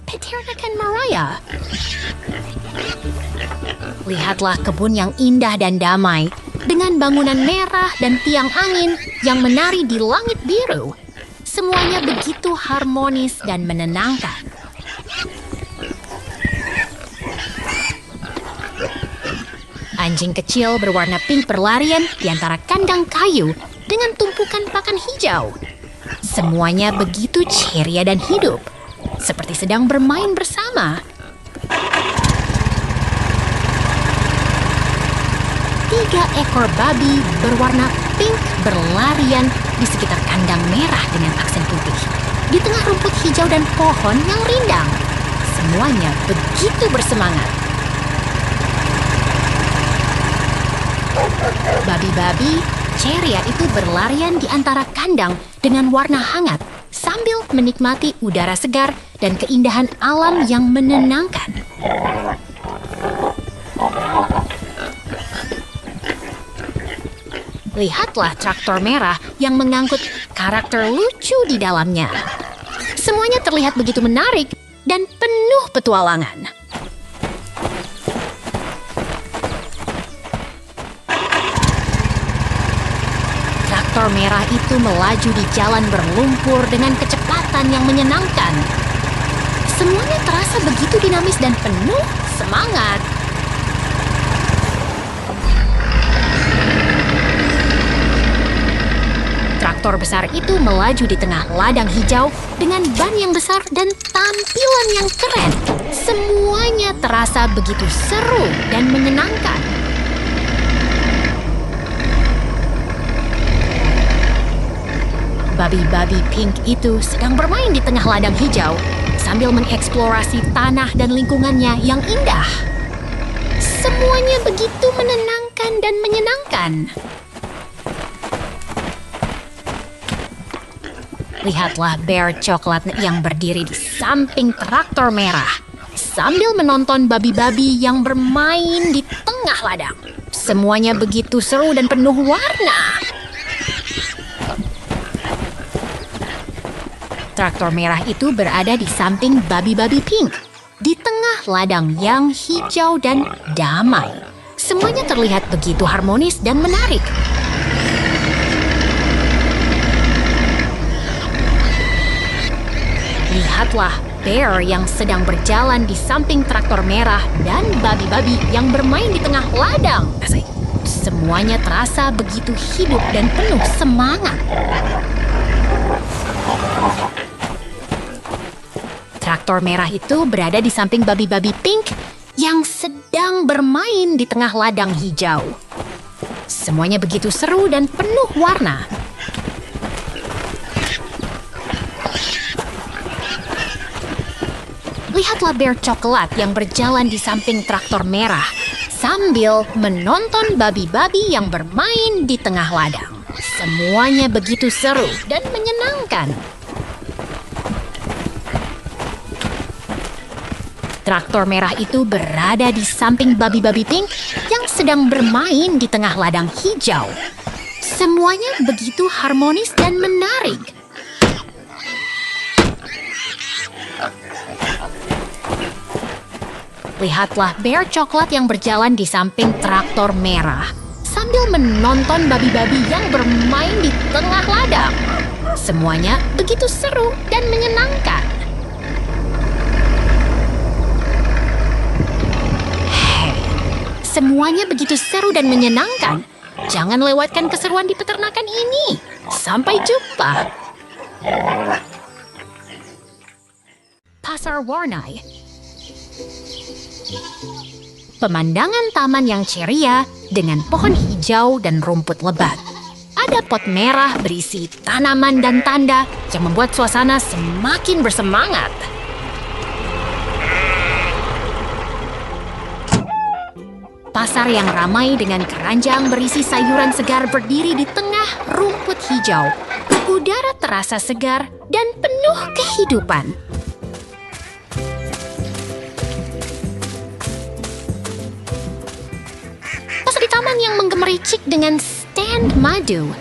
peternakan Mariah. Lihatlah kebun yang indah dan damai, dengan bangunan merah dan tiang angin yang menari di langit biru. Semuanya begitu harmonis dan menenangkan. Anjing kecil berwarna pink berlarian di antara kandang kayu dengan tumpukan pakan hijau. Semuanya begitu ceria dan hidup, seperti sedang bermain bersama. Tiga ekor babi berwarna pink berlarian di sekitar kandang merah dengan aksen putih. Di tengah rumput hijau dan pohon yang rindang. Semuanya begitu bersemangat. Babi-babi ceria itu berlarian di antara kandang dengan warna hangat sambil menikmati udara segar dan keindahan alam yang menenangkan. Lihatlah traktor merah yang mengangkut karakter lucu di dalamnya. Semuanya terlihat begitu menarik dan penuh petualangan. Traktor merah itu melaju di jalan berlumpur dengan kecepatan yang menyenangkan. Semuanya terasa begitu dinamis dan penuh semangat. Traktor besar itu melaju di tengah ladang hijau dengan ban yang besar dan tampilan yang keren. Semuanya terasa begitu seru dan menyenangkan. Babi-babi pink itu sedang bermain di tengah ladang hijau sambil mengeksplorasi tanah dan lingkungannya yang indah. Semuanya begitu menenangkan dan menyenangkan. Lihatlah bear coklat yang berdiri di samping traktor merah sambil menonton babi-babi yang bermain di tengah ladang. Semuanya begitu seru dan penuh warna. Traktor merah itu berada di samping babi-babi pink, di tengah ladang yang hijau dan damai. Semuanya terlihat begitu harmonis dan menarik. Lihatlah bear yang sedang berjalan di samping traktor merah dan babi-babi yang bermain di tengah ladang. Semuanya terasa begitu hidup dan penuh semangat. Traktor merah itu berada di samping babi-babi pink yang sedang bermain di tengah ladang hijau. Semuanya begitu seru dan penuh warna. Lihatlah bear coklat yang berjalan di samping traktor merah sambil menonton babi-babi yang bermain di tengah ladang. Semuanya begitu seru dan menyenangkan. Traktor merah itu berada di samping babi-babi pink yang sedang bermain di tengah ladang hijau. Semuanya begitu harmonis dan menarik. Lihatlah bear coklat yang berjalan di samping traktor merah sambil menonton babi-babi yang bermain di tengah ladang. Semuanya begitu seru dan menyenangkan. Semuanya begitu seru dan menyenangkan. Jangan lewatkan keseruan di peternakan ini. Sampai jumpa. Pasar Warnai. Pemandangan taman yang ceria dengan pohon hijau dan rumput lebat. Ada pot merah berisi tanaman dan tanda yang membuat suasana semakin bersemangat. Pasar yang ramai dengan keranjang berisi sayuran segar berdiri di tengah rumput hijau. Udara terasa segar dan penuh kehidupan. Pasar di taman yang menggemericik dengan stand madu,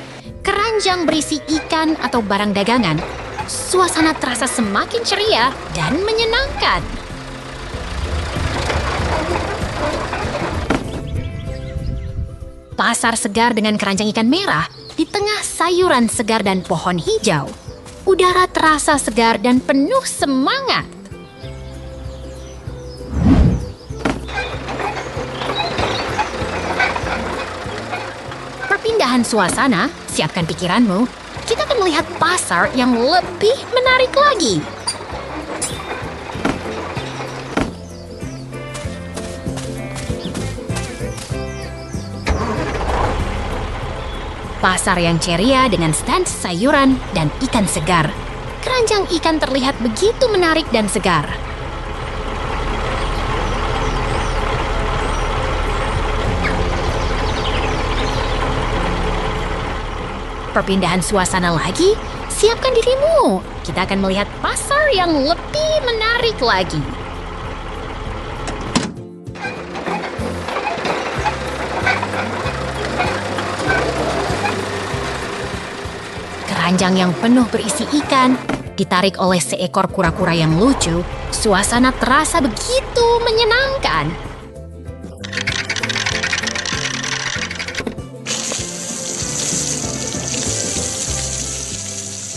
keranjang berisi ikan atau barang dagangan, suasana terasa semakin ceria dan menyenangkan. Pasar segar dengan keranjang ikan merah di tengah sayuran segar dan pohon hijau. Udara terasa segar dan penuh semangat. Perpindahan suasana, siapkan pikiranmu. Kita akan melihat pasar yang lebih menarik lagi. Pasar yang ceria dengan stand sayuran dan ikan segar. Keranjang ikan terlihat begitu menarik dan segar. Perpindahan suasana lagi, siapkan dirimu. Kita akan melihat pasar yang lebih menarik lagi. Keranjang yang penuh berisi ikan, ditarik oleh seekor kura-kura yang lucu, suasana terasa begitu menyenangkan.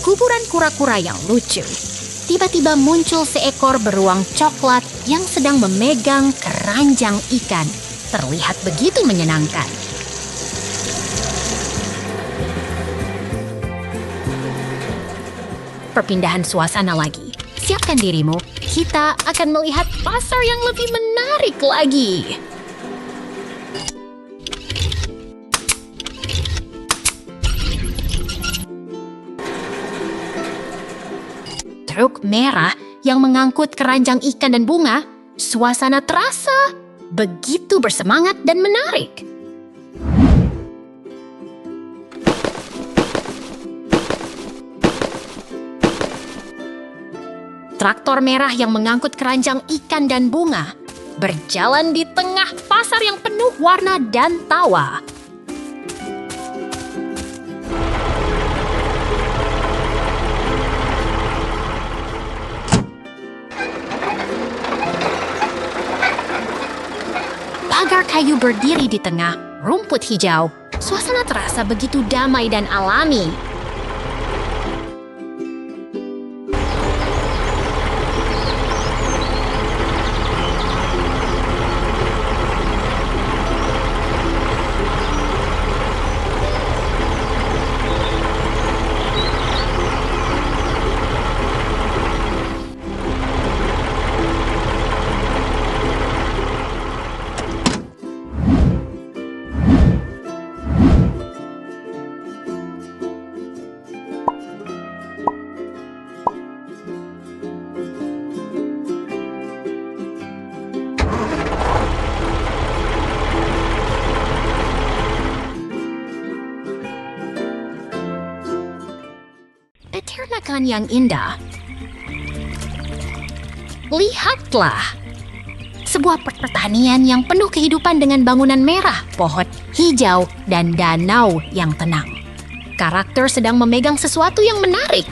Kuburan kura-kura yang lucu. Tiba-tiba muncul seekor beruang coklat yang sedang memegang keranjang ikan. Terlihat begitu menyenangkan. Perpindahan suasana lagi. Siapkan dirimu, kita akan melihat pasar yang lebih menarik lagi. Truk merah yang mengangkut keranjang ikan dan bunga, suasana terasa begitu bersemangat dan menarik. Traktor merah yang mengangkut keranjang ikan dan bunga berjalan di tengah pasar yang penuh warna dan tawa. Pagar kayu berdiri di tengah rumput hijau. Suasana terasa begitu damai dan alami. Peternakan yang indah. Lihatlah, sebuah pertanian yang penuh kehidupan dengan bangunan merah, pohon hijau, dan danau yang tenang. Karakter sedang memegang sesuatu yang menarik.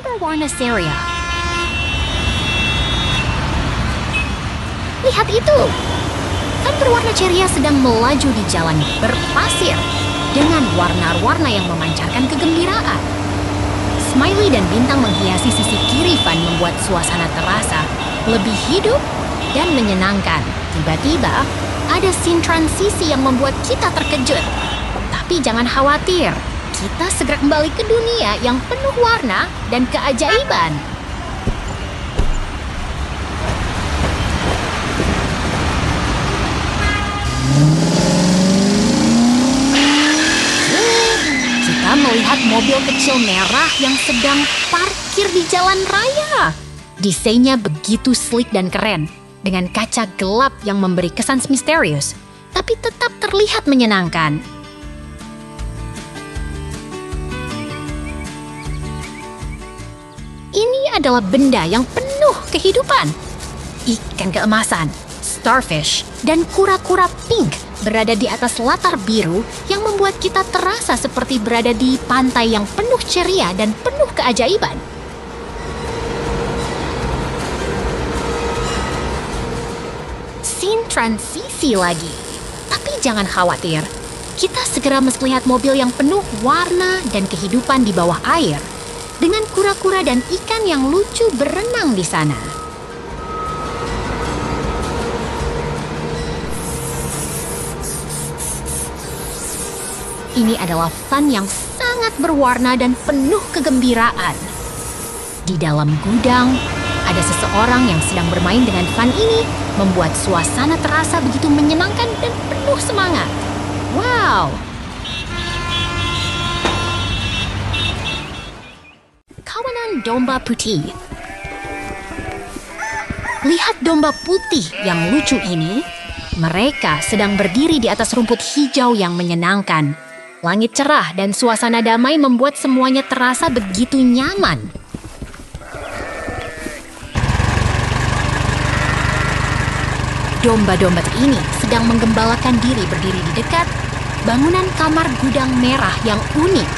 berwarna ceria. Lihat itu! Van berwarna ceria sedang melaju di jalan berpasir dengan warna-warna yang memancarkan kegembiraan. Smiley dan bintang menghiasi sisi kiri Van membuat suasana terasa lebih hidup dan menyenangkan. Tiba-tiba, ada scene transisi yang membuat kita terkejut. Tapi jangan khawatir, kita segera kembali ke dunia yang penuh warna dan keajaiban. Kita melihat mobil kecil merah yang sedang parkir di jalan raya. Desainnya begitu sleek dan keren, dengan kaca gelap yang memberi kesan misterius, tapi tetap terlihat menyenangkan. Ini adalah benda yang penuh kehidupan. Ikan keemasan, starfish, dan kura-kura pink berada di atas latar biru yang membuat kita terasa seperti berada di pantai yang penuh ceria dan penuh keajaiban. Scene transisi lagi. Tapi jangan khawatir, kita segera melihat mobil yang penuh warna dan kehidupan di bawah air, dengan kura-kura dan ikan yang lucu berenang di sana. Ini adalah Van yang sangat berwarna dan penuh kegembiraan. Di dalam gudang, ada seseorang yang sedang bermain dengan Van ini, membuat suasana terasa begitu menyenangkan dan penuh semangat. Wow! Kawanan domba putih. Lihat domba putih yang lucu ini. Mereka sedang berdiri di atas rumput hijau yang menyenangkan. Langit cerah dan suasana damai membuat semuanya terasa begitu nyaman. Domba-domba ini sedang menggembalakan diri berdiri di dekat bangunan kamar gudang merah yang unik.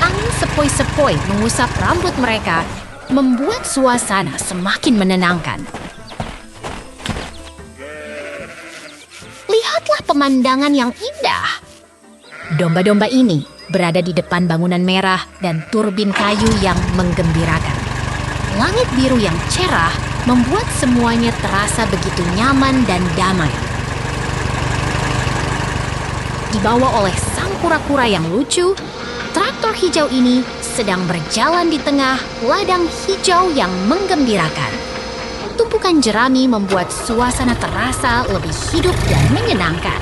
Angin sepoi-sepoi mengusap rambut mereka, membuat suasana semakin menenangkan. Lihatlah pemandangan yang indah. Domba-domba ini berada di depan bangunan merah dan turbin kayu yang menggembirakan. Langit biru yang cerah membuat semuanya terasa begitu nyaman dan damai. Dibawa oleh sang kura-kura yang lucu, traktor hijau ini sedang berjalan di tengah ladang hijau yang menggembirakan. Tumpukan jerami membuat suasana terasa lebih hidup dan menyenangkan.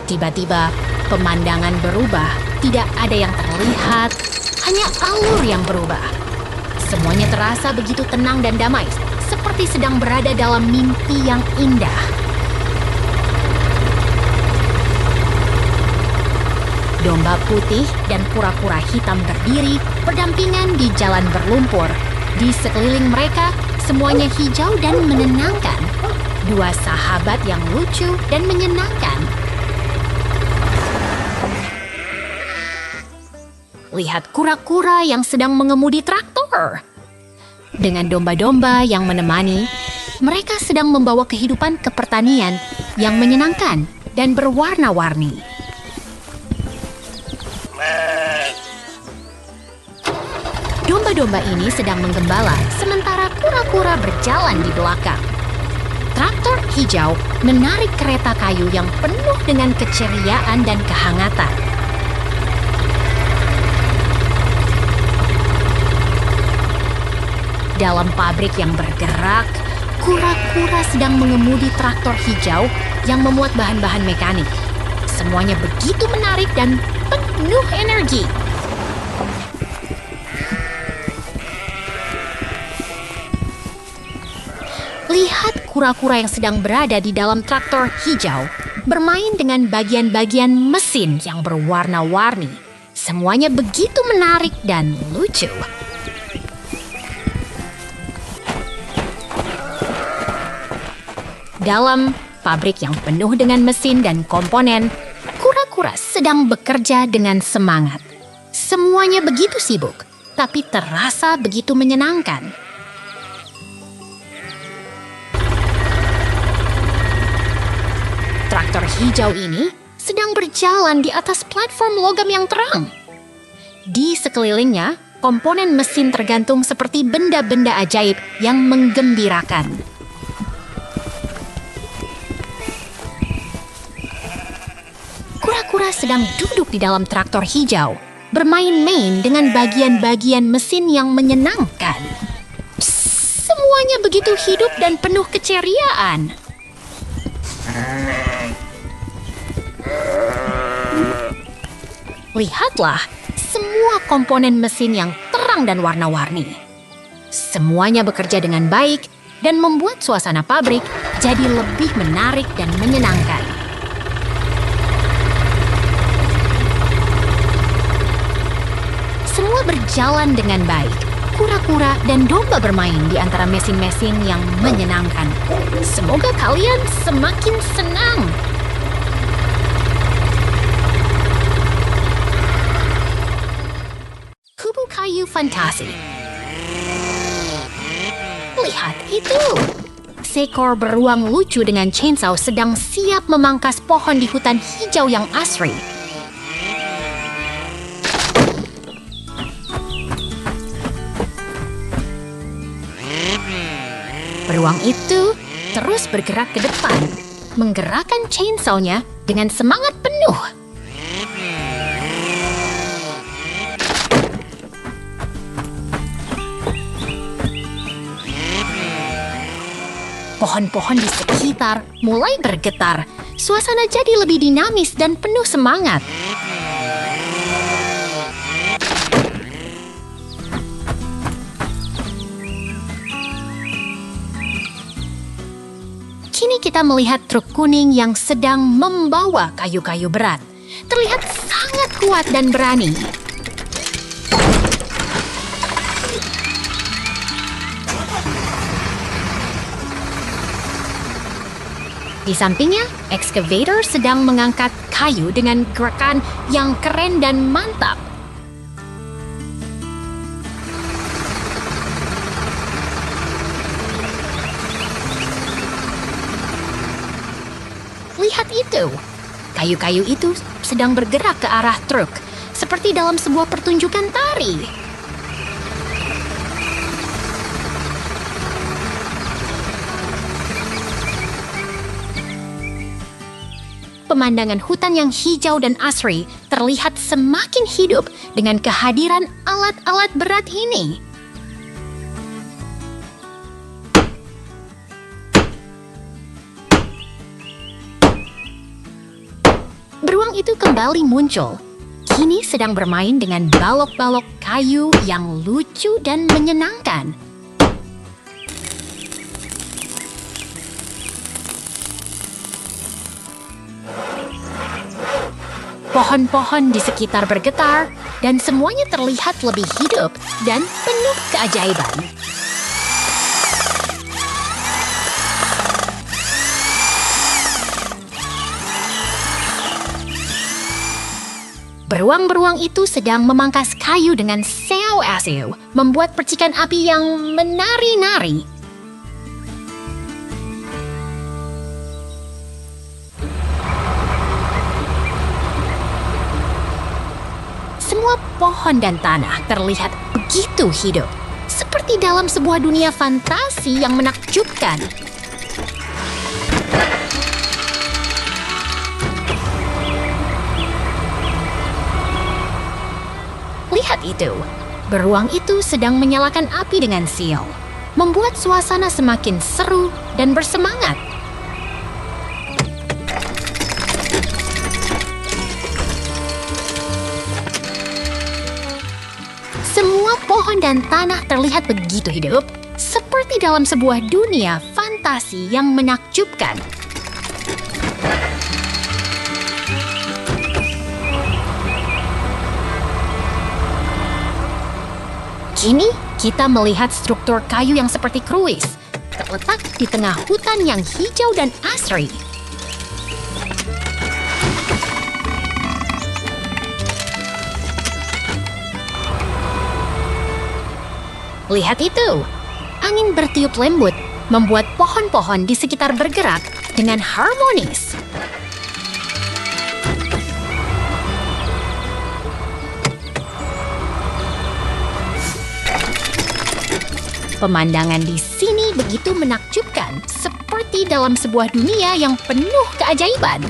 Tiba-tiba, pemandangan berubah. Tidak ada yang terlihat, hanya alur yang berubah. Semuanya terasa begitu tenang dan damai, seperti sedang berada dalam mimpi yang indah. Domba putih dan kura-kura hitam berdiri berdampingan di jalan berlumpur. Di sekeliling mereka, semuanya hijau dan menenangkan. Dua sahabat yang lucu dan menyenangkan. Lihat kura-kura yang sedang mengemudi traktor. Dengan domba-domba yang menemani, mereka sedang membawa kehidupan ke pertanian yang menyenangkan dan berwarna-warni. Domba-domba ini sedang menggembala, sementara kura-kura berjalan di belakang. Traktor hijau menarik kereta kayu yang penuh dengan keceriaan dan kehangatan. Dalam pabrik yang bergerak, kura-kura sedang mengemudi traktor hijau yang memuat bahan-bahan mekanik. Semuanya begitu menarik dan penuh energi. Lihat kura-kura yang sedang berada di dalam traktor hijau, bermain dengan bagian-bagian mesin yang berwarna-warni. Semuanya begitu menarik dan lucu. Dalam pabrik yang penuh dengan mesin dan komponen, kura-kura sedang bekerja dengan semangat. Semuanya begitu sibuk, tapi terasa begitu menyenangkan. Traktor hijau ini sedang berjalan di atas platform logam yang terang. Di sekelilingnya, komponen mesin tergantung seperti benda-benda ajaib yang menggembirakan. Kura-kura sedang duduk di dalam traktor hijau, bermain-main dengan bagian-bagian mesin yang menyenangkan. Psst, semuanya begitu hidup dan penuh keceriaan. Lihatlah, semua komponen mesin yang terang dan warna-warni. Semuanya bekerja dengan baik dan membuat suasana pabrik jadi lebih menarik dan menyenangkan. Semua berjalan dengan baik. Kura-kura dan domba bermain di antara mesin-mesin yang menyenangkan. Semoga kalian semakin senang. Kubu kayu fantasi. Lihat itu. Seekor beruang lucu dengan chainsaw sedang siap memangkas pohon di hutan hijau yang asri. Beruang itu terus bergerak ke depan, menggerakkan chainsaw-nya dengan semangat penuh. Pohon-pohon di sekitar mulai bergetar. Suasana jadi lebih dinamis dan penuh semangat. Kini kita melihat truk kuning yang sedang membawa kayu-kayu berat. Terlihat sangat kuat dan berani. Di sampingnya, excavator sedang mengangkat kayu dengan gerakan yang keren dan mantap. Lihat itu. Kayu-kayu itu sedang bergerak ke arah truk, seperti dalam sebuah pertunjukan tari. Pemandangan hutan yang hijau dan asri terlihat semakin hidup dengan kehadiran alat-alat berat ini. Beruang itu kembali muncul. Kini sedang bermain dengan balok-balok kayu yang lucu dan menyenangkan. Pohon-pohon di sekitar bergetar dan semuanya terlihat lebih hidup dan penuh keajaiban. Beruang-beruang itu sedang memangkas kayu dengan sew-asew, membuat percikan api yang menari-nari. Semua pohon dan tanah terlihat begitu hidup, seperti dalam sebuah dunia fantasi yang menakjubkan. Lihat itu, beruang itu sedang menyalakan api dengan sial, membuat suasana semakin seru dan bersemangat. Semua pohon dan tanah terlihat begitu hidup, seperti dalam sebuah dunia fantasi yang menakjubkan. Kini kita melihat struktur kayu yang seperti kruis, terletak di tengah hutan yang hijau dan asri. Lihat itu, angin bertiup lembut membuat pohon-pohon di sekitar bergerak dengan harmonis. Pemandangan di sini begitu menakjubkan, seperti dalam sebuah dunia yang penuh keajaiban.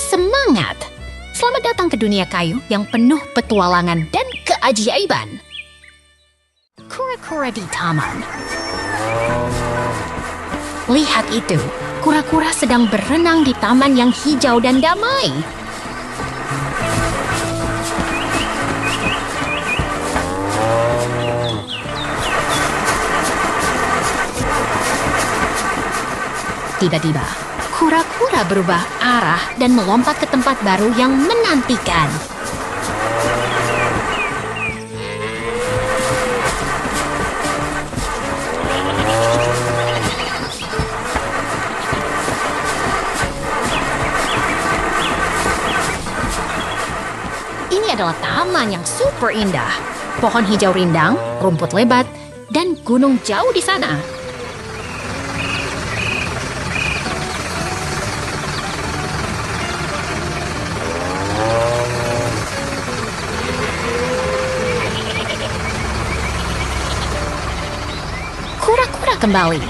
Semangat! Selamat datang ke dunia kayu yang penuh petualangan dan keajaiban. Kura-kura di taman. Lihat itu, kura-kura sedang berenang di taman yang hijau dan damai. Tiba-tiba, kura-kura berubah arah dan melompat ke tempat baru yang menantikan. Ini adalah taman yang super indah. Pohon hijau rindang, rumput lebat, dan gunung jauh di sana. Kura-kura kembali.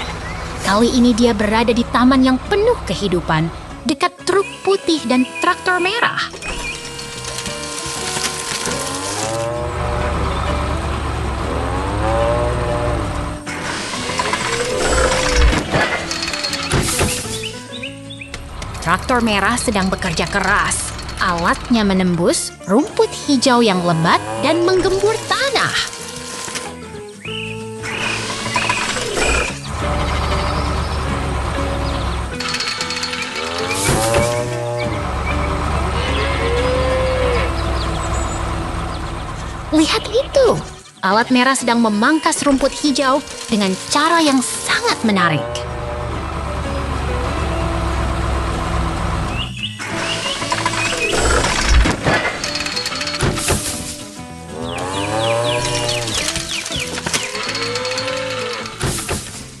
Kali ini dia berada di taman yang penuh kehidupan, dekat truk putih dan traktor merah. Traktor merah sedang bekerja keras. Alatnya menembus rumput hijau yang lebat dan menggembur tanah. Lihat itu! Alat merah sedang memangkas rumput hijau dengan cara yang sangat menarik.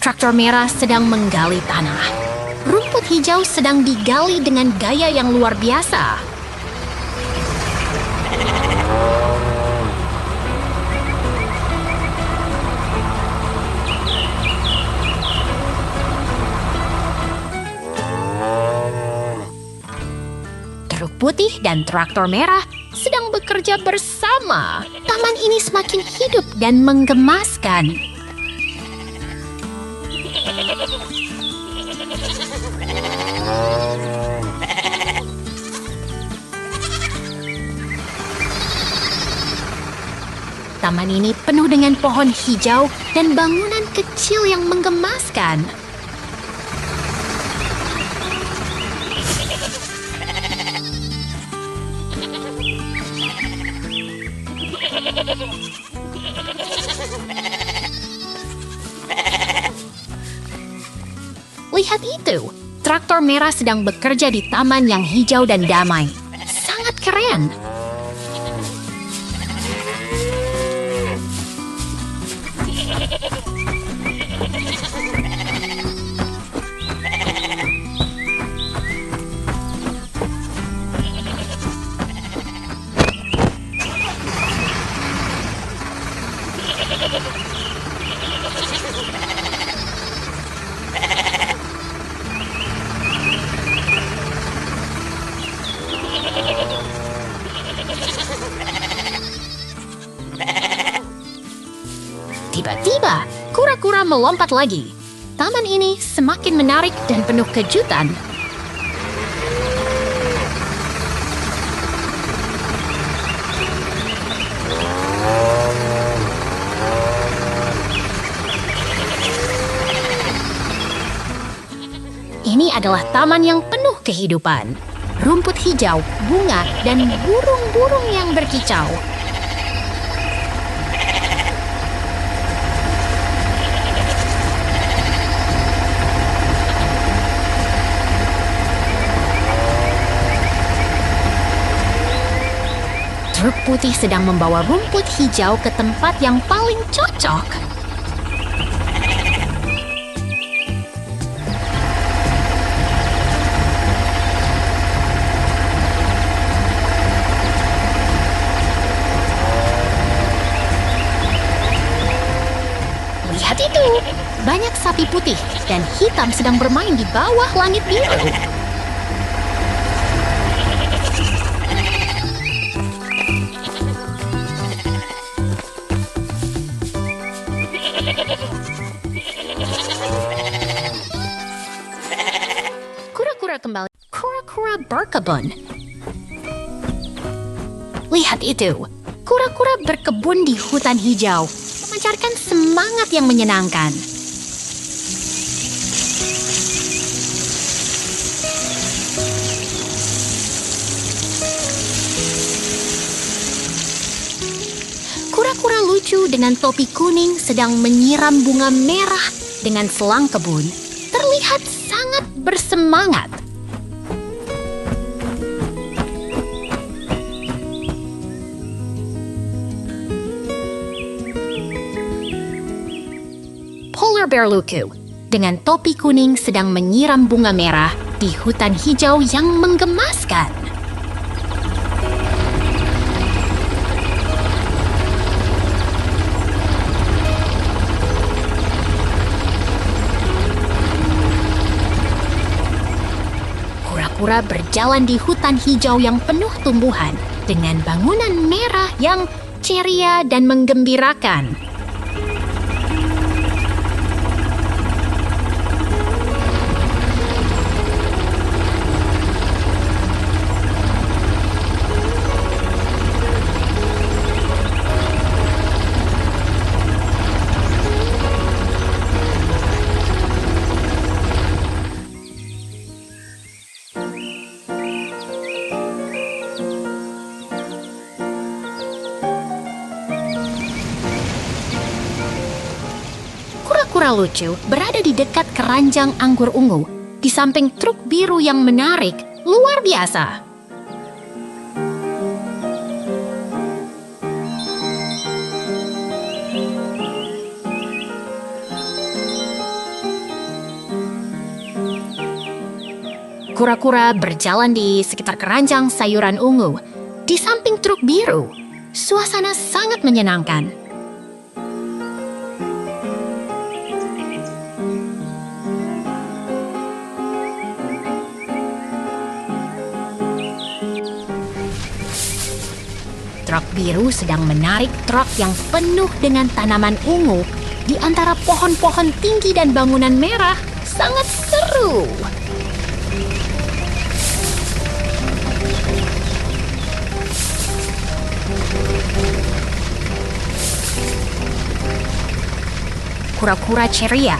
Traktor merah sedang menggali tanah. Rumput hijau sedang digali dengan gaya yang luar biasa. Truk putih dan traktor merah sedang bekerja bersama. Taman ini semakin hidup dan menggemaskan. Taman ini penuh dengan pohon hijau dan bangunan kecil yang menggemaskan. Lihat itu, traktor merah sedang bekerja di taman yang hijau dan damai. Sangat keren. Tiba-tiba, kura-kura melompat lagi. Taman ini semakin menarik dan penuh kejutan. Ini adalah taman yang penuh kehidupan. Rumput hijau, bunga, dan burung-burung yang berkicau. Truk putih sedang membawa rumput hijau ke tempat yang paling cocok. Lihat itu, banyak sapi putih dan hitam sedang bermain di bawah langit biru. Kura-kura berkebun. Lihat itu, kura-kura berkebun di hutan hijau, memancarkan semangat yang menyenangkan. Kura-kura lucu dengan topi kuning sedang menyiram bunga merah dengan selang kebun. Terlihat sangat bersemangat. Polar bear lucu dengan topi kuning sedang menyiram bunga merah di hutan hijau yang menggemaskan. Kura-kura berjalan di hutan hijau yang penuh tumbuhan dengan bangunan merah yang ceria dan menggembirakan. Kura-kura lucu berada di dekat keranjang anggur ungu, di samping truk biru yang menarik, luar biasa. Kura-kura berjalan di sekitar keranjang sayuran ungu, di samping truk biru. Suasana sangat menyenangkan. Truk biru sedang menarik truk yang penuh dengan tanaman ungu di antara pohon-pohon tinggi dan bangunan merah. Sangat seru. Kura-kura ceria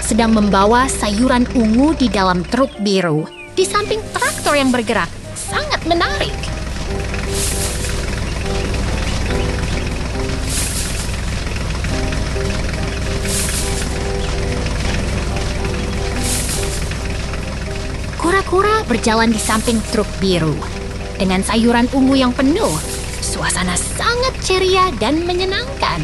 sedang membawa sayuran ungu di dalam truk biru di samping traktor yang bergerak. Sangat menarik. Kura-kura berjalan di samping truk biru. Dengan sayuran ungu yang penuh, suasana sangat ceria dan menyenangkan.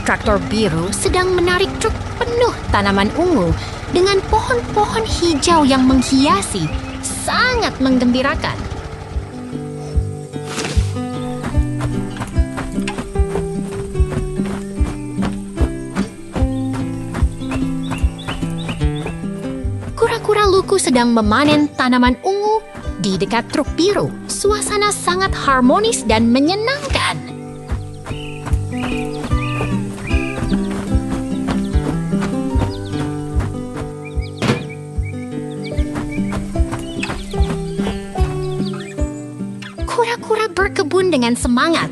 Traktor biru sedang menarik truk penuh tanaman ungu dengan pohon-pohon hijau yang menghiasi. Sangat menggembirakan. Kura-kura lucu sedang memanen tanaman ungu di dekat truk biru. Suasana sangat harmonis dan menyenangkan. Kura-kura berkebun dengan semangat.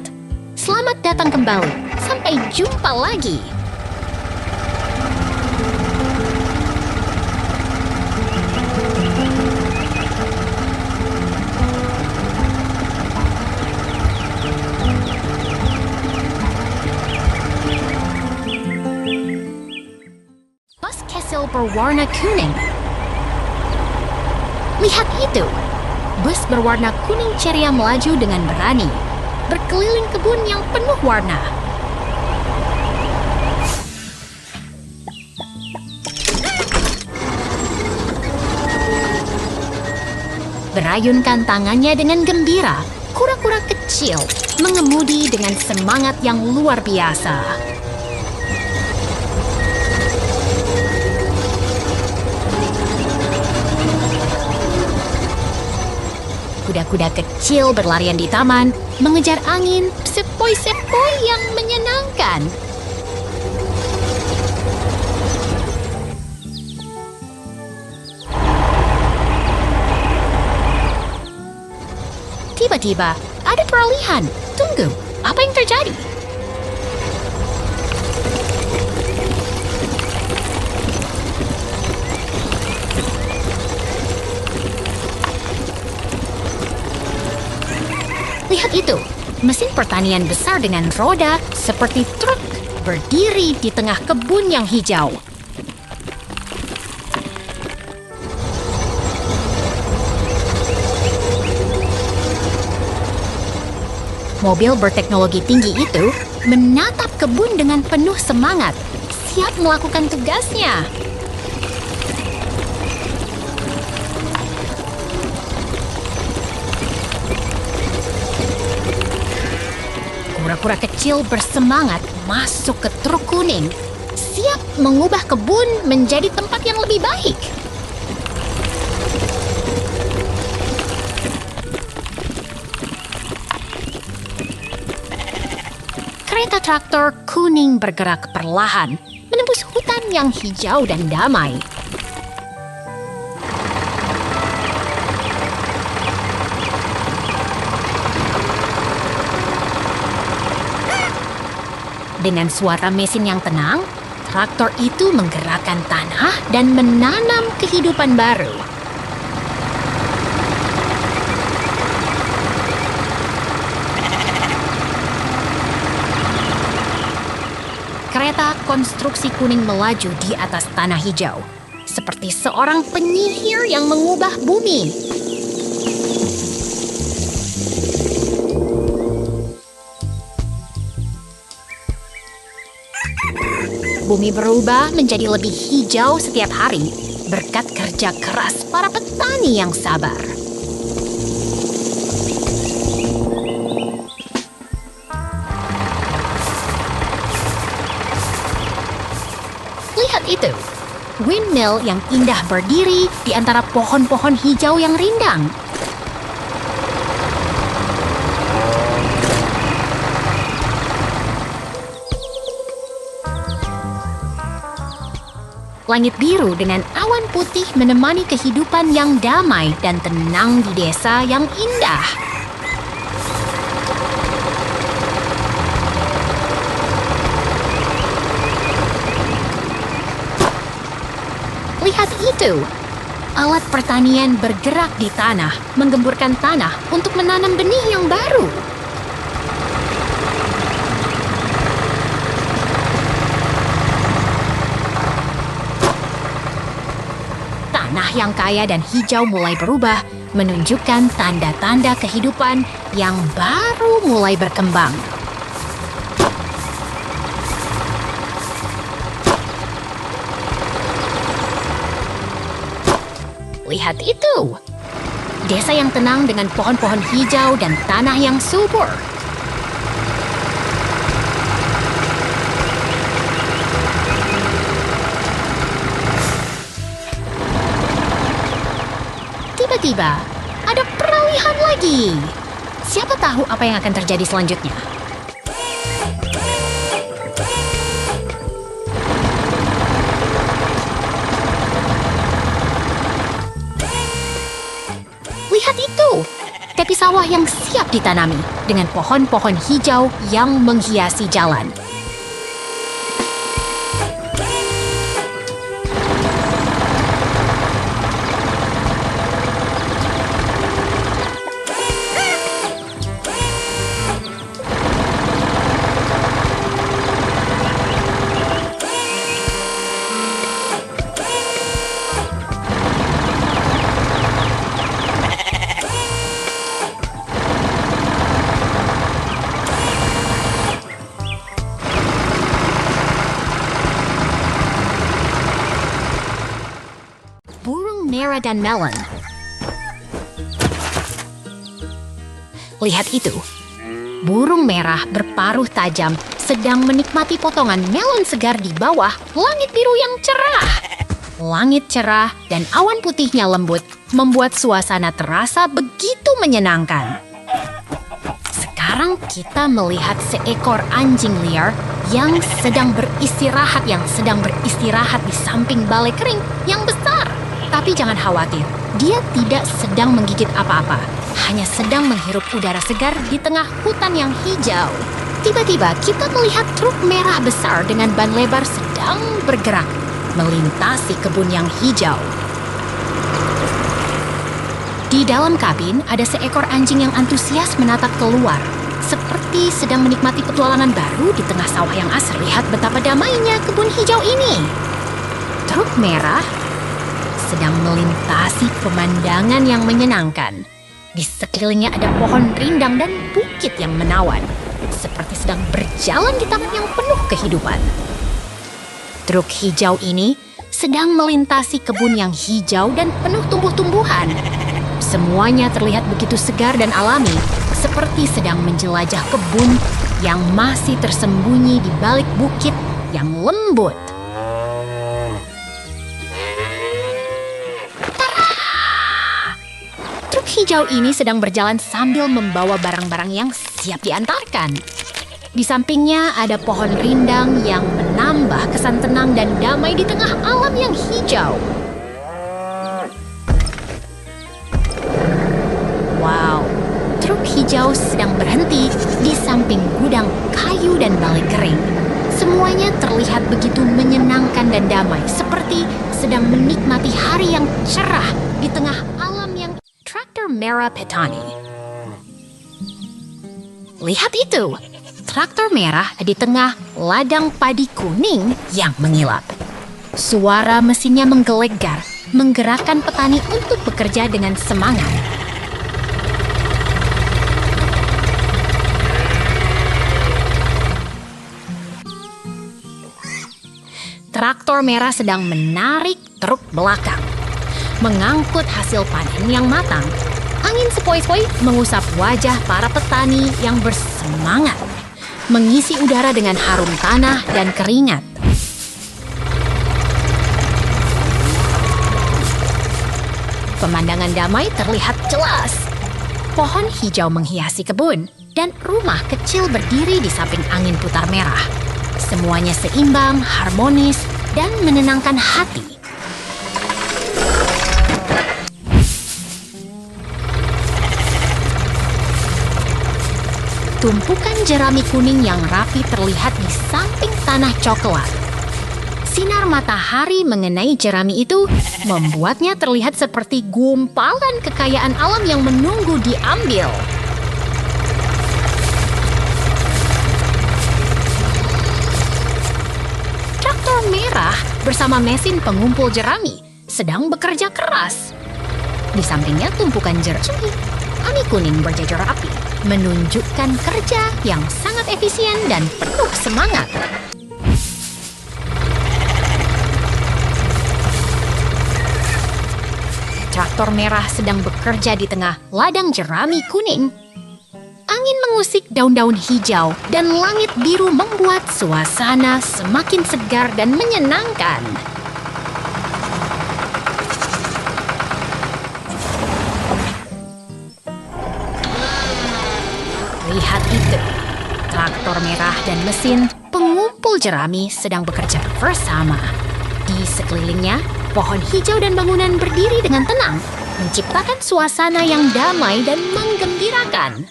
Selamat datang kembali. Sampai jumpa lagi. berwarna kuning. Lihat itu! Bus berwarna kuning ceria melaju dengan berani, berkeliling kebun yang penuh warna. Berayunkan tangannya dengan gembira, kura-kura kecil mengemudi dengan semangat yang luar biasa. Kuda-kuda kecil berlarian di taman, mengejar angin sepoi-sepoi yang menyenangkan. Tiba-tiba, ada peralihan. Tunggu, apa yang terjadi? Lihat itu, mesin pertanian besar dengan roda seperti truk berdiri di tengah kebun yang hijau. Mobil berteknologi tinggi itu menatap kebun dengan penuh semangat, siap melakukan tugasnya. Kura-kura kecil bersemangat masuk ke truk kuning, siap mengubah kebun menjadi tempat yang lebih baik. Kereta traktor kuning bergerak perlahan, menembus hutan yang hijau dan damai. Dengan suara mesin yang tenang, traktor itu menggerakkan tanah dan menanam kehidupan baru. Kereta konstruksi kuning melaju di atas tanah hijau, seperti seorang penyihir yang mengubah bumi. Bumi berubah menjadi lebih hijau setiap hari, berkat kerja keras para petani yang sabar. Lihat itu, windmill yang indah berdiri di antara pohon-pohon hijau yang rindang. Langit biru dengan awan putih menemani kehidupan yang damai dan tenang di desa yang indah. Lihat itu! Alat pertanian bergerak di tanah, menggemburkan tanah untuk menanam benih yang baru. Tanah yang kaya dan hijau mulai berubah, menunjukkan tanda-tanda kehidupan yang baru mulai berkembang. Lihat itu! Desa yang tenang dengan pohon-pohon hijau dan tanah yang subur. Tiba-tiba, ada peralihan lagi. Siapa tahu apa yang akan terjadi selanjutnya? Lihat itu! Tepi sawah yang siap ditanami dengan pohon-pohon hijau yang menghiasi jalan. merah dan melon. Lihat itu, burung merah berparuh tajam sedang menikmati potongan melon segar di bawah langit biru yang cerah. Langit cerah dan awan putihnya lembut membuat suasana terasa begitu menyenangkan. Sekarang kita melihat seekor anjing liar yang sedang beristirahat di samping balai kering yang besar. Tapi jangan khawatir, dia tidak sedang menggigit apa-apa, hanya sedang menghirup udara segar di tengah hutan yang hijau. Tiba-tiba kita melihat truk merah besar dengan ban lebar sedang bergerak melintasi kebun yang hijau. Di dalam kabin ada seekor anjing yang antusias menatap keluar, seperti sedang menikmati petualangan baru di tengah sawah yang asri. Lihat betapa damainya kebun hijau ini. Truk merah sedang melintasi pemandangan yang menyenangkan. Di sekelilingnya ada pohon rindang dan bukit yang menawan, seperti sedang berjalan di taman yang penuh kehidupan. Truk hijau ini sedang melintasi kebun yang hijau dan penuh tumbuh-tumbuhan. Semuanya terlihat begitu segar dan alami, seperti sedang menjelajah kebun yang masih tersembunyi di balik bukit yang lembut. Truk hijau ini sedang berjalan sambil membawa barang-barang yang siap diantarkan. Di sampingnya ada pohon rindang yang menambah kesan tenang dan damai di tengah alam yang hijau. Wow, truk hijau sedang berhenti di samping gudang kayu dan balai kering. Semuanya terlihat begitu menyenangkan dan damai, seperti sedang menikmati hari yang cerah di tengah alam yang Traktor Merah Petani. Lihat itu, traktor merah di tengah ladang padi kuning yang mengilap. Suara mesinnya menggelegar, menggerakkan petani untuk bekerja dengan semangat. Traktor merah sedang menarik truk belakang, mengangkut hasil panen yang matang. Angin sepoi-sepoi mengusap wajah para petani yang bersemangat, mengisi udara dengan harum tanah dan keringat. Pemandangan damai terlihat jelas. Pohon hijau menghiasi kebun, dan rumah kecil berdiri di samping angin putar merah. Semuanya seimbang, harmonis, dan menenangkan hati. Tumpukan jerami kuning yang rapi terlihat di samping tanah coklat. Sinar matahari mengenai jerami itu membuatnya terlihat seperti gumpalan kekayaan alam yang menunggu diambil. Traktor merah bersama mesin pengumpul jerami sedang bekerja keras. Di sampingnya tumpukan jerami kuning berjejer rapi, menunjukkan kerja yang sangat efisien dan penuh semangat. Traktor merah sedang bekerja di tengah ladang jerami kuning. Angin mengusik daun-daun hijau dan langit biru membuat suasana semakin segar dan menyenangkan. Lihat itu, traktor merah dan mesin pengumpul jerami sedang bekerja bersama. Di sekelilingnya, pohon hijau dan bangunan berdiri dengan tenang, menciptakan suasana yang damai dan menggembirakan.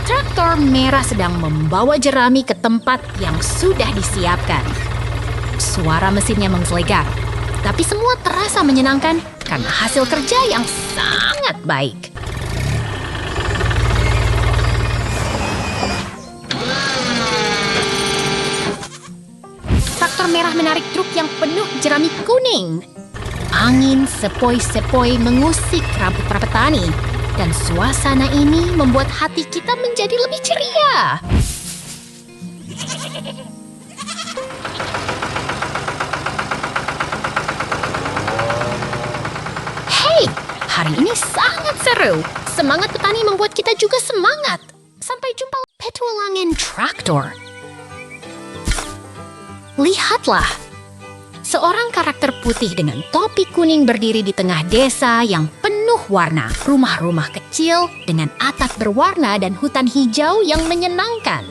Traktor merah sedang membawa jerami ke tempat yang sudah disiapkan. Suara mesinnya menggelegar, tapi semua terasa menyenangkan karena hasil kerja yang sangat baik. Traktor merah menarik truk yang penuh jerami kuning. Angin sepoi-sepoi mengusik rambut para petani, dan suasana ini membuat hati kita menjadi lebih ceria. Hari ini sangat seru. Semangat petani membuat kita juga semangat. Sampai jumpa. Petualangan traktor. Lihatlah. Seorang karakter putih dengan topi kuning berdiri di tengah desa yang penuh warna. Rumah-rumah kecil dengan atap berwarna dan hutan hijau yang menyenangkan.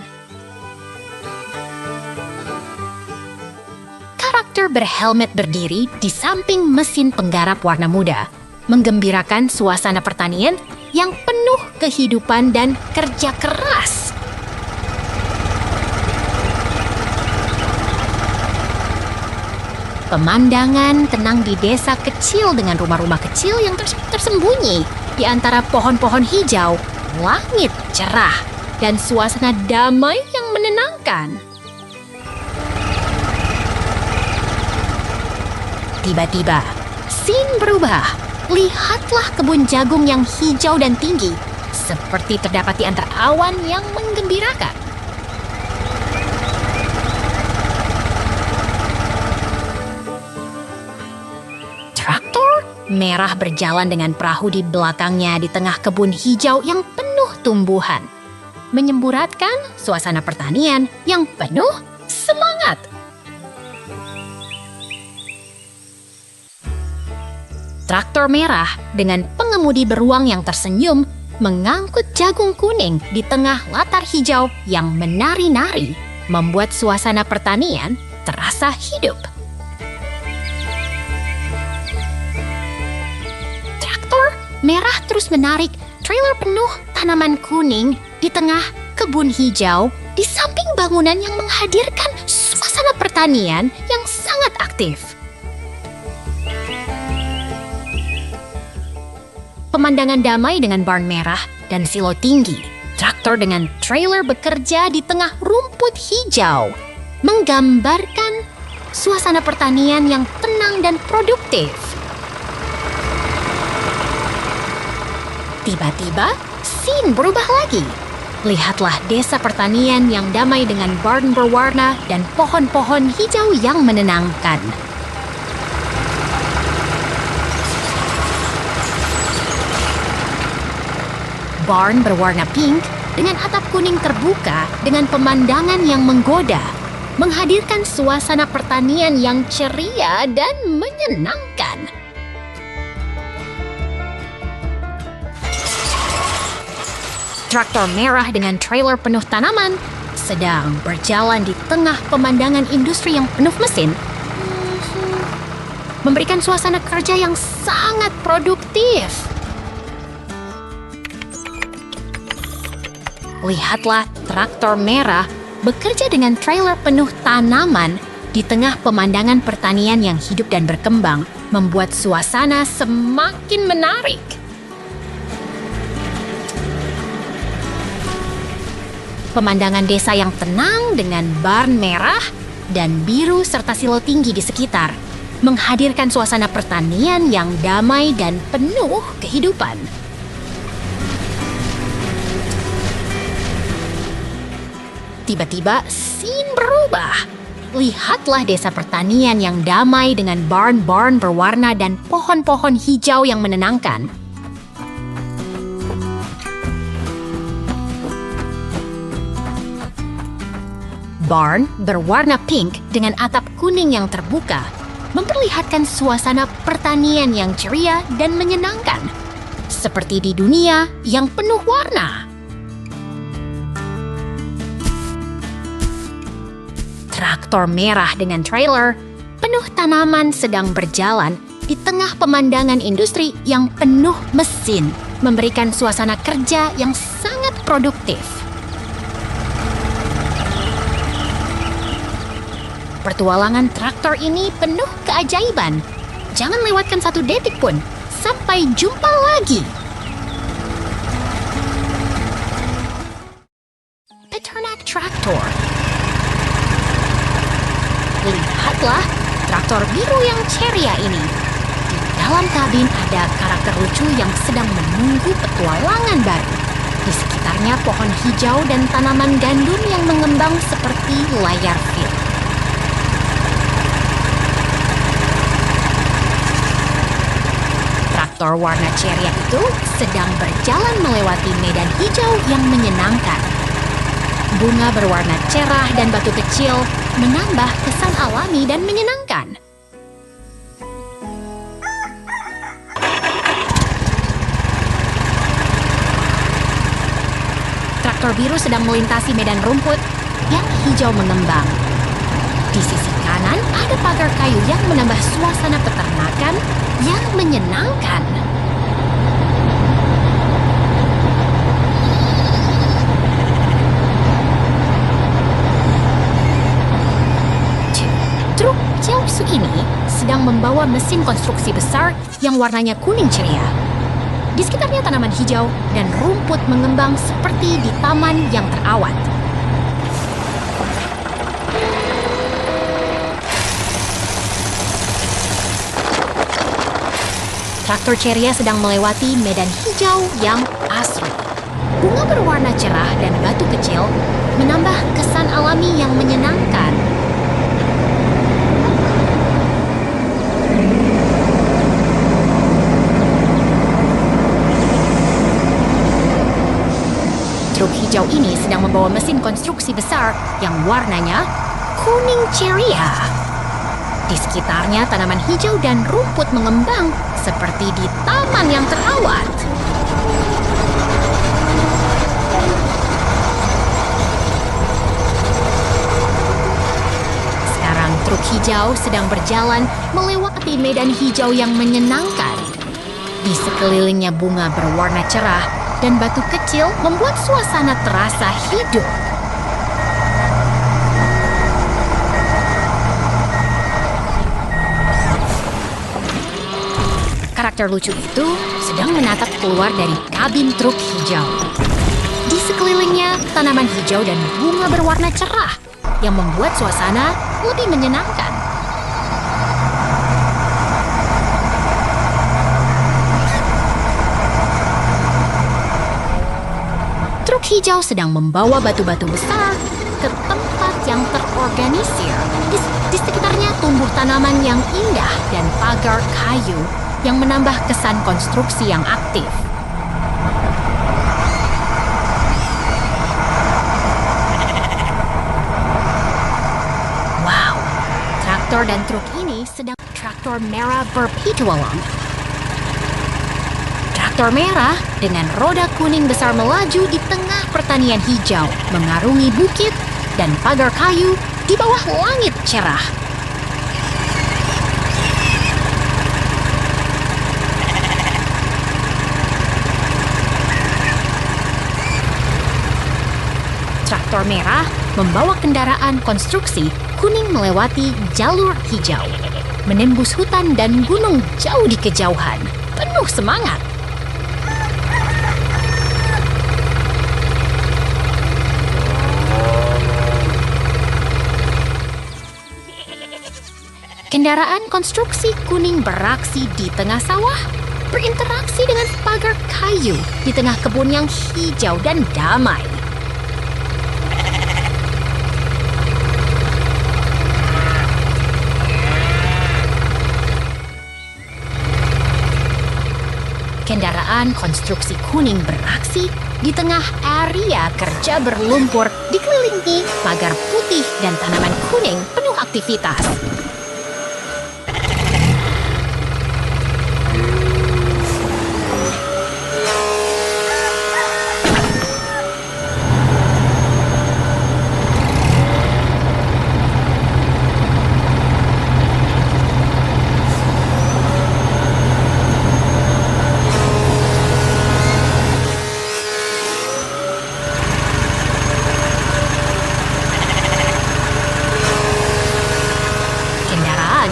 Karakter berhelmet berdiri di samping mesin penggarap warna muda, menggembirakan suasana pertanian yang penuh kehidupan dan kerja keras. Pemandangan tenang di desa kecil dengan rumah-rumah kecil yang tersembunyi di antara pohon-pohon hijau, langit cerah, dan suasana damai yang menenangkan. Tiba-tiba, scene berubah. Lihatlah kebun jagung yang hijau dan tinggi, seperti terdapat di antara awan yang menggembirakan. Traktor merah berjalan dengan perahu di belakangnya di tengah kebun hijau yang penuh tumbuhan, menyemburatkan suasana pertanian yang penuh semangat. Traktor merah dengan pengemudi beruang yang tersenyum mengangkut jagung kuning di tengah latar hijau yang menari-nari, membuat suasana pertanian terasa hidup. Traktor merah terus menarik trailer penuh tanaman kuning di tengah kebun hijau di samping bangunan yang menghadirkan suasana pertanian yang sangat aktif. Pemandangan damai dengan barn merah dan silo tinggi. Traktor dengan trailer bekerja di tengah rumput hijau, menggambarkan suasana pertanian yang tenang dan produktif. Tiba-tiba, scene berubah lagi. Lihatlah desa pertanian yang damai dengan barn berwarna dan pohon-pohon hijau yang menenangkan. Barn berwarna pink dengan atap kuning terbuka dengan pemandangan yang menggoda, menghadirkan suasana pertanian yang ceria dan menyenangkan. Traktor merah dengan trailer penuh tanaman sedang berjalan di tengah pemandangan industri yang penuh mesin, memberikan suasana kerja yang sangat produktif. Lihatlah traktor merah bekerja dengan trailer penuh tanaman di tengah pemandangan pertanian yang hidup dan berkembang, membuat suasana semakin menarik. Pemandangan desa yang tenang dengan barn merah dan biru serta silo tinggi di sekitar, menghadirkan suasana pertanian yang damai dan penuh kehidupan. Tiba-tiba, scene berubah. Lihatlah desa pertanian yang damai dengan barn-barn berwarna dan pohon-pohon hijau yang menenangkan. Barn berwarna pink dengan atap kuning yang terbuka, memperlihatkan suasana pertanian yang ceria dan menyenangkan, seperti di dunia yang penuh warna. Traktor merah dengan trailer penuh tanaman sedang berjalan di tengah pemandangan industri yang penuh mesin, memberikan suasana kerja yang sangat produktif. Petualangan traktor ini penuh keajaiban. Jangan lewatkan satu detik pun. Sampai jumpa lagi. Peternak Traktor. Lihatlah traktor biru yang ceria ini. Di dalam kabin ada karakter lucu yang sedang menunggu petualangan baru. Di sekitarnya pohon hijau dan tanaman gandum yang mengembang seperti layar film. Traktor warna ceria itu sedang berjalan melewati medan hijau yang menyenangkan. Bunga berwarna cerah dan batu kecil menambah kesan alami dan menyenangkan. Traktor biru sedang melintasi medan rumput yang hijau mengembang. Di sisi kanan ada pagar kayu yang menambah suasana peternakan yang menyenangkan. Truk jauh ini sedang membawa mesin konstruksi besar yang warnanya kuning ceria. Di sekitarnya tanaman hijau dan rumput mengembang seperti di taman yang terawat. Traktor ceria sedang melewati medan hijau yang asri. Bunga berwarna cerah dan batu kecil menambah kesan alami yang menyenangkan. Truk hijau ini sedang membawa mesin konstruksi besar yang warnanya kuning ceria. Di sekitarnya tanaman hijau dan rumput mengembang seperti di taman yang terawat. Sekarang truk hijau sedang berjalan melewati medan hijau yang menyenangkan. Di sekelilingnya bunga berwarna cerah dan batu kecil membuat suasana terasa hidup. Karakter lucu itu sedang menatap keluar dari kabin truk hijau. Di sekelilingnya tanaman hijau dan bunga berwarna cerah yang membuat suasana lebih menyenangkan. Truk hijau sedang membawa batu-batu besar ke tempat yang terorganisir. Di sekitarnya tumbuh tanaman yang indah dan pagar kayu yang menambah kesan konstruksi yang aktif. Wow, traktor dan truk ini sedang traktor merah berpetualang. Traktor merah dengan roda kuning besar melaju di tengah pertanian hijau, mengarungi bukit dan pagar kayu di bawah langit cerah. Traktor merah membawa kendaraan konstruksi kuning melewati jalur hijau, menembus hutan dan gunung jauh di kejauhan, penuh semangat. Kendaraan konstruksi kuning beraksi di tengah sawah, berinteraksi dengan pagar kayu di tengah kebun yang hijau dan damai. Kendaraan konstruksi kuning beraksi di tengah area kerja berlumpur dikelilingi pagar putih dan tanaman kuning penuh aktivitas.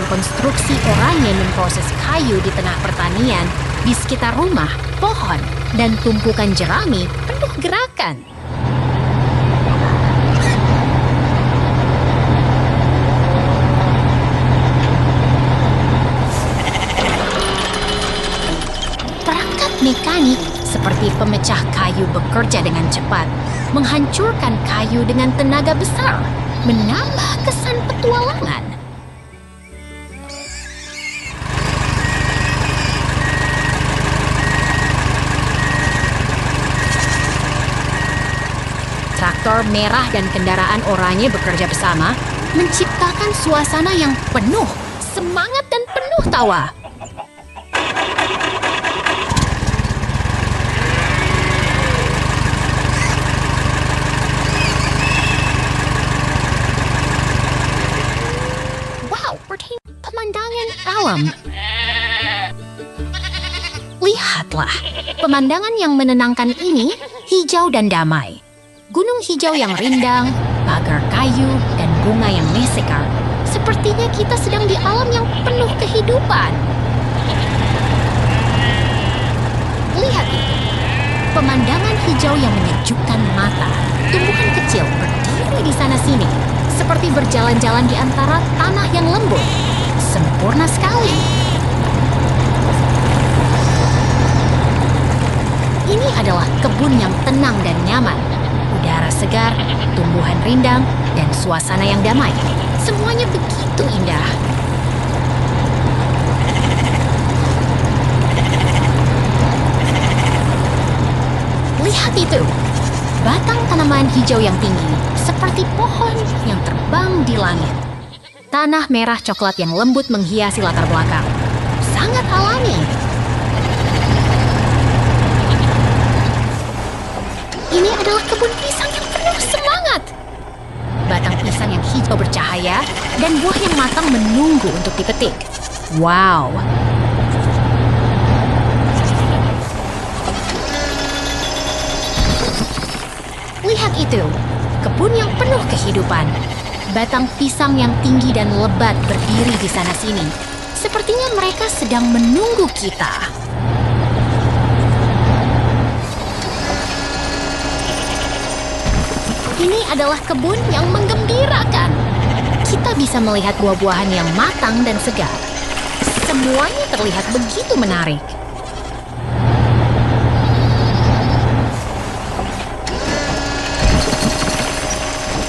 Konstruksi oranye memproses kayu di tengah pertanian, di sekitar rumah, pohon, dan tumpukan jerami penuh gerakan. Perangkat mekanik seperti pemecah kayu bekerja dengan cepat, menghancurkan kayu dengan tenaga besar, menambah kesan petualangan. . 。 . 。 . 。 . 。 . 。 . 。 . 。 . . . . 。 . . . . . . . . . 。 . . 。 . 。 . 。 . 。 . 。 . 。 . 。 . traktor merah dan kendaraan oranye bekerja bersama, menciptakan suasana yang penuh semangat dan penuh tawa. Wow, pemandangan alam. Lihatlah, pemandangan yang menenangkan ini hijau dan damai. Gunung hijau yang rindang, pagar kayu, dan bunga yang mesekar. Sepertinya kita sedang di alam yang penuh kehidupan. Lihat itu, pemandangan hijau yang menyejukkan mata. Tumbuhan kecil berdiri di sana-sini, seperti berjalan-jalan di antara tanah yang lembut. Sempurna sekali. Ini adalah kebun yang tenang dan nyaman. Udara segar, tumbuhan rindang, dan suasana yang damai. Semuanya begitu indah. Lihat itu, batang tanaman hijau yang tinggi, seperti pohon yang terbang di langit. Tanah merah coklat yang lembut menghiasi latar belakang. Sangat alami. Ini adalah kebun pisang yang penuh semangat. Batang pisang yang hijau bercahaya dan buah yang matang menunggu untuk dipetik. Wow! Lihat itu, kebun yang penuh kehidupan. Batang pisang yang tinggi dan lebat berdiri di sana-sini. Sepertinya mereka sedang menunggu kita. Ini adalah kebun yang menggembirakan. Kita bisa melihat buah-buahan yang matang dan segar. Semuanya terlihat begitu menarik.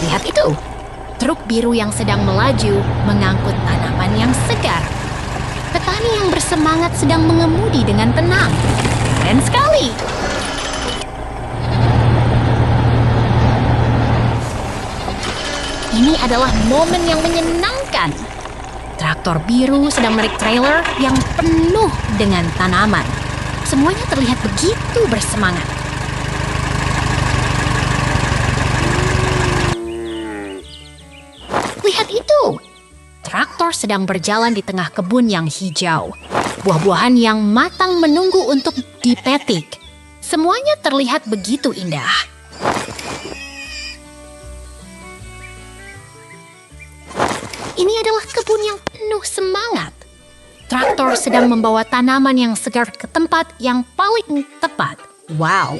Lihat itu, truk biru yang sedang melaju mengangkut tanaman yang segar. Petani yang bersemangat sedang mengemudi dengan tenang. Keren sekali. Ini adalah momen yang menyenangkan. Traktor biru sedang menarik trailer yang penuh dengan tanaman. Semuanya terlihat begitu bersemangat. Lihat itu. Traktor sedang berjalan di tengah kebun yang hijau. Buah-buahan yang matang menunggu untuk dipetik. Semuanya terlihat begitu indah. Ini adalah kebun yang penuh semangat. Traktor sedang membawa tanaman yang segar ke tempat yang paling tepat. Wow,